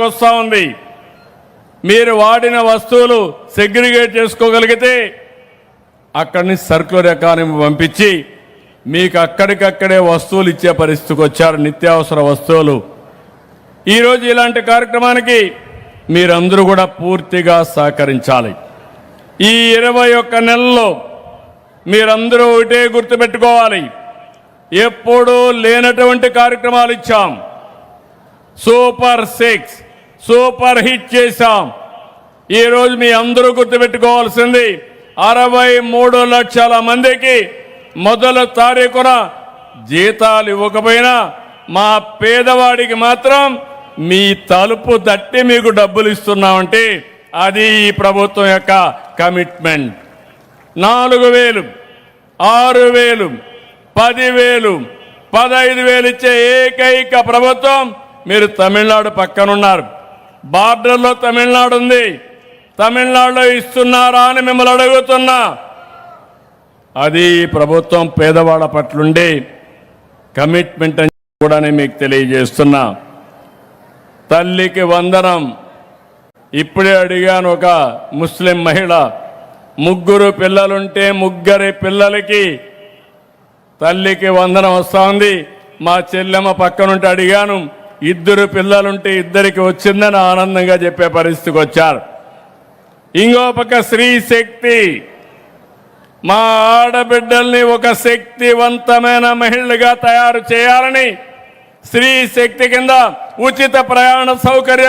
వస్తూ ఉంది. మీరు వాడిన వస్తువులు సెగ్రిగేట్ చేసుకోగలిగితే అక్కడి నుంచి సర్క్యులర్ ఎకానమీ పంపించి మీకు అక్కడికక్కడే వస్తువులు ఇచ్చే పరిస్థితికి వచ్చారు, నిత్యావసర వస్తువులు. ఈరోజు ఇలాంటి కార్యక్రమానికి మీరందరూ కూడా పూర్తిగా సహకరించాలి. ఈ 21 నెలల్లో మీరందరూ ఒకటే గుర్తుపెట్టుకోవాలి, ఎప్పుడూ లేనటువంటి కార్యక్రమాలు ఇచ్చాం. సూపర్ 6 సూపర్ హిట్ చేశాం. ఈరోజు మీ అందరూ గుర్తుపెట్టుకోవాల్సింది 63 లక్షల మందికి మొదటి తారీఖున జీతాలు ఇవ్వకపోయినా మా పేదవాడికి మాత్రం మీ తలుపు తట్టి మీకు డబ్బులు ఇస్తున్నామంటే అది ఈ ప్రభుత్వం యొక్క కమిట్మెంట్. 4,000, 6,000, 10,000, 15,000 ఇచ్చే ఏకైక ప్రభుత్వం మీరు తమిళనాడు పక్కనున్నారు. బార్డర్లో తమిళనాడు ఉంది. తమిళనాడులో ఇస్తున్నారా అని మిమ్మల్ని అడుగుతున్నా. అది ప్రభుత్వం పేదవాళ్ళ పట్లుండే కమిట్మెంట్ అని కూడా మీకు తెలియజేస్తున్నా. తల్లికి వందనం. ఇప్పుడే అడిగాను, ఒక ముస్లిం మహిళ 3 పిల్లలుంటే 3 పిల్లలకి తల్లికి వందనం వస్తూ ఉంది. మా చెల్లెమ్మ పక్కనుంటే అడిగాను, 2 పిల్లలుంటే 2కి వచ్చిందని ఆనందంగా చెప్పే పరిస్థితికి వచ్చారు. ఇంకో పక్క స్త్రీ శక్తి, మా ఆడబిడ్డల్ని ఒక శక్తివంతమైన మహిళలుగా తయారు చేయాలని స్త్రీ శక్తి కింద ఉచిత ప్రయాణ సౌకర్యం